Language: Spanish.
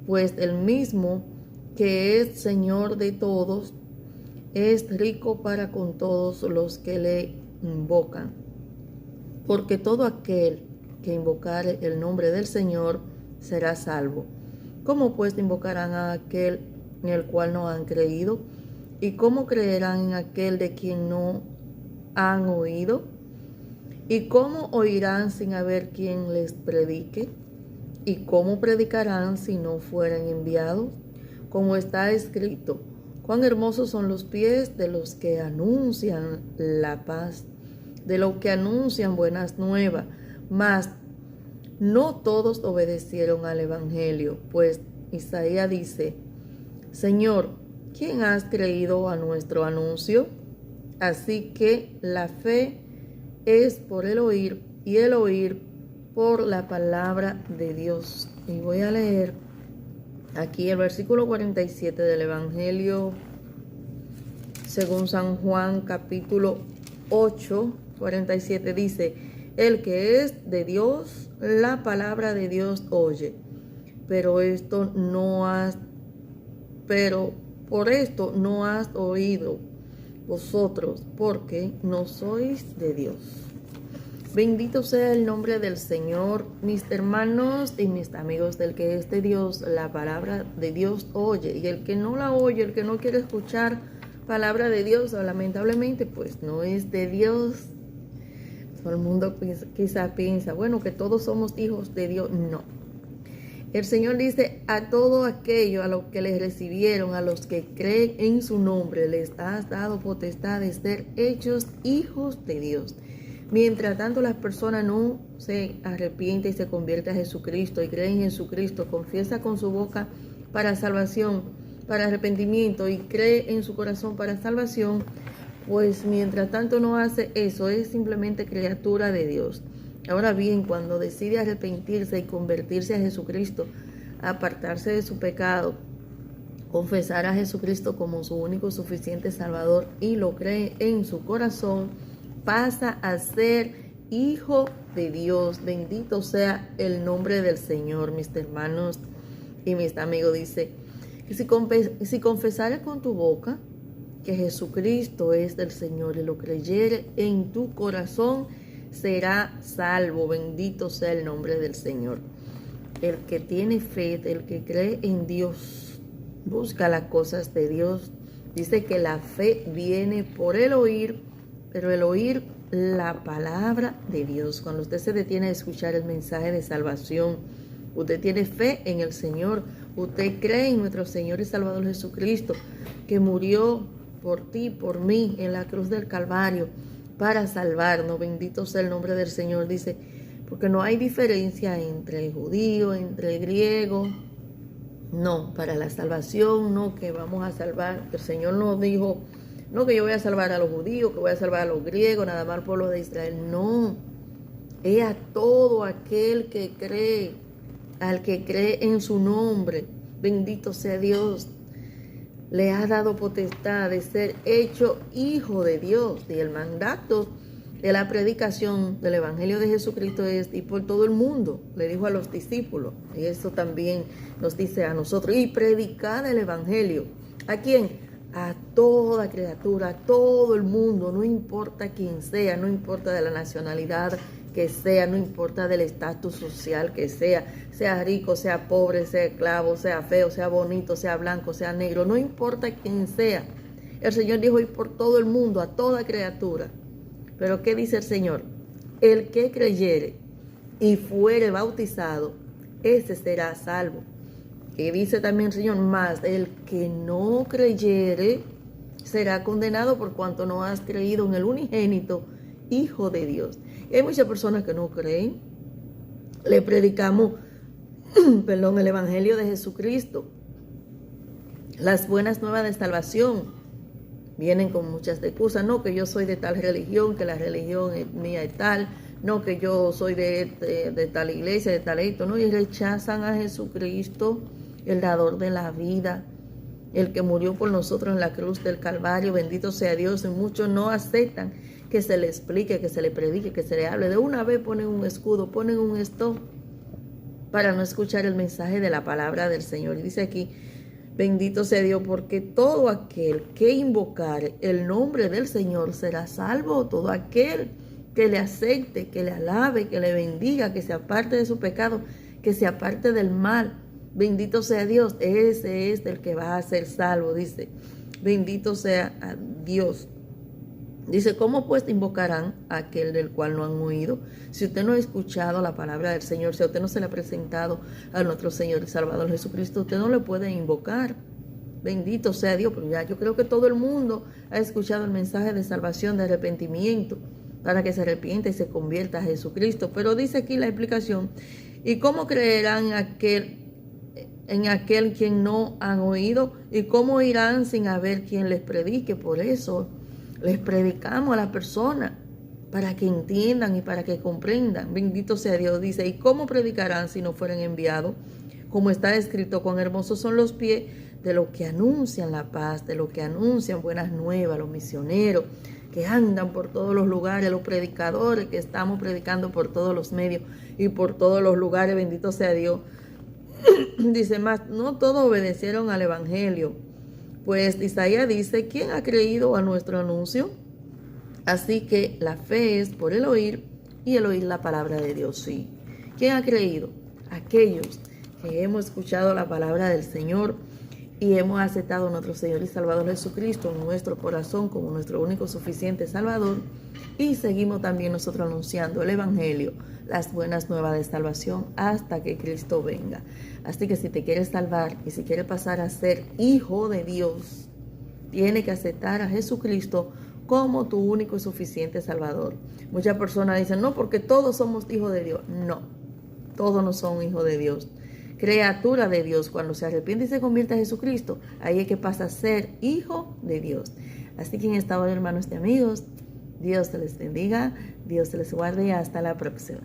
pues el mismo que es Señor de todos, es rico para con todos los que le invocan. Porque todo aquel que invocare el nombre del Señor será salvo. ¿Cómo pues invocarán a aquel en el cual no han creído? ¿Y cómo creerán en aquel de quien no han oído? ¿Y cómo oirán sin haber quien les predique? ¿Y cómo predicarán si no fueran enviados? Como está escrito, cuán hermosos son los pies de los que anuncian la paz, de los que anuncian buenas nuevas. Mas no todos obedecieron al Evangelio, pues Isaías dice, Señor, ¿quién has creído a nuestro anuncio? Así que la fe es por el oír y el oír por la palabra de Dios. Y voy a leer aquí el versículo 47 del Evangelio según San Juan, capítulo 8, 47 dice, el que es de Dios, la palabra de Dios oye, pero por esto no has oído vosotros, porque no sois de Dios. Bendito sea el nombre del Señor, mis hermanos y mis amigos, del que es de Dios, la palabra de Dios oye, y el que no la oye, el que no quiere escuchar palabra de Dios, lamentablemente, pues no es de Dios. Todo el mundo quizá piensa, bueno, que todos somos hijos de Dios. No. El Señor dice, a todo aquello, a los que les recibieron, a los que creen en su nombre, les has dado potestad de ser hechos hijos de Dios. Mientras tanto, las personas no se arrepienten y se convierten a Jesucristo y creen en Jesucristo, confiesa con su boca para salvación, para arrepentimiento, y cree en su corazón para salvación, pues mientras tanto no hace eso, es simplemente criatura de Dios. Ahora bien, cuando decide arrepentirse y convertirse a Jesucristo, apartarse de su pecado, confesar a Jesucristo como su único suficiente Salvador y lo cree en su corazón, pasa a ser hijo de Dios. Bendito sea el nombre del Señor, mis hermanos y mis amigos. Dice que si confesares con tu boca que Jesucristo es del Señor y lo creyere en tu corazón, será salvo. Bendito sea el nombre del Señor. El que tiene fe, el que cree en Dios, busca las cosas de Dios. Dice que la fe viene por el oír, pero el oír la palabra de Dios. Cuando usted se detiene a escuchar el mensaje de salvación, usted tiene fe en el Señor, usted cree en nuestro Señor y Salvador Jesucristo, que murió por ti, por mí, en la cruz del Calvario, para salvarnos. Bendito sea el nombre del Señor. Dice, porque no hay diferencia entre el judío, entre el griego. No, para la salvación, no que vamos a salvar. El Señor nos dijo, no que yo voy a salvar a los judíos, que voy a salvar a los griegos, nada más al pueblo de Israel. No, es a todo aquel que cree, al que cree en su nombre. Bendito sea Dios. Le ha dado potestad de ser hecho hijo de Dios. Y el mandato de la predicación del Evangelio de Jesucristo es ir por todo el mundo. Le dijo a los discípulos, y eso también nos dice a nosotros, y predicar el Evangelio. ¿A quién? A toda criatura, a todo el mundo, no importa quién sea, no importa de la nacionalidad que sea, no importa del estatus social que sea rico, sea pobre, sea esclavo, sea feo, sea bonito, sea blanco, sea negro, no importa quién sea. El Señor dijo ir por todo el mundo, a toda criatura. Pero ¿qué dice el Señor? El que creyere y fuere bautizado, ese será salvo. Y dice también el Señor, más el que no creyere será condenado por cuanto no has creído en el unigénito Hijo de Dios. Y hay muchas personas que no creen. Le predicamos, el Evangelio de Jesucristo, las buenas nuevas de salvación. Vienen con muchas excusas, no que yo soy de tal religión, que la religión mía es tal, no que yo soy de tal iglesia, de tal esto, no, y rechazan a Jesucristo, el dador de la vida, el que murió por nosotros en la cruz del Calvario. Bendito sea Dios. Y muchos no aceptan que se le explique, que se le predique, que se le hable. De una vez ponen un escudo, ponen un stop para no escuchar el mensaje de la palabra del Señor. Y dice aquí, bendito sea Dios, porque todo aquel que invocar el nombre del Señor será salvo. Todo aquel que le acepte, que le alabe, que le bendiga, que se aparte de su pecado, que se aparte del mal. Bendito sea Dios, ese es el que va a ser salvo, dice. Bendito sea Dios. Dice, ¿cómo pues invocarán a aquel del cual no han oído? Si usted no ha escuchado la palabra del Señor, si a usted no se le ha presentado a nuestro Señor y Salvador Jesucristo, usted no le puede invocar. Bendito sea Dios, pero ya yo creo que todo el mundo ha escuchado el mensaje de salvación, de arrepentimiento, para que se arrepienta y se convierta a Jesucristo. Pero dice aquí la explicación, ¿y cómo creerán en aquel quien no han oído? ¿Y cómo irán sin haber quien les predique? Por eso les predicamos a las personas, para que entiendan y para que comprendan. Bendito sea Dios, dice, ¿y cómo predicarán si no fueren enviados? Como está escrito, cuán hermosos son los pies de los que anuncian la paz, de los que anuncian buenas nuevas, los misioneros que andan por todos los lugares, los predicadores que estamos predicando por todos los medios y por todos los lugares. Bendito sea Dios. Dice más, no todos obedecieron al evangelio. Pues Isaías dice, ¿quién ha creído a nuestro anuncio? Así que la fe es por el oír y el oír la palabra de Dios. Sí. ¿Quién ha creído? Aquellos que hemos escuchado la palabra del Señor y hemos aceptado a nuestro Señor y Salvador Jesucristo en nuestro corazón como nuestro único suficiente Salvador, y seguimos también nosotros anunciando el evangelio, las buenas nuevas de salvación hasta que Cristo venga. Así que si te quieres salvar y si quieres pasar a ser hijo de Dios, tienes que aceptar a Jesucristo como tu único y suficiente Salvador. Muchas personas dicen, no, porque todos somos hijos de Dios. No, todos no son hijos de Dios. Criatura de Dios, cuando se arrepiente y se convierte a Jesucristo, ahí es que pasa a ser hijo de Dios. Así que en esta hora, hermanos y amigos, Dios te les bendiga, Dios te les guarde y hasta la próxima.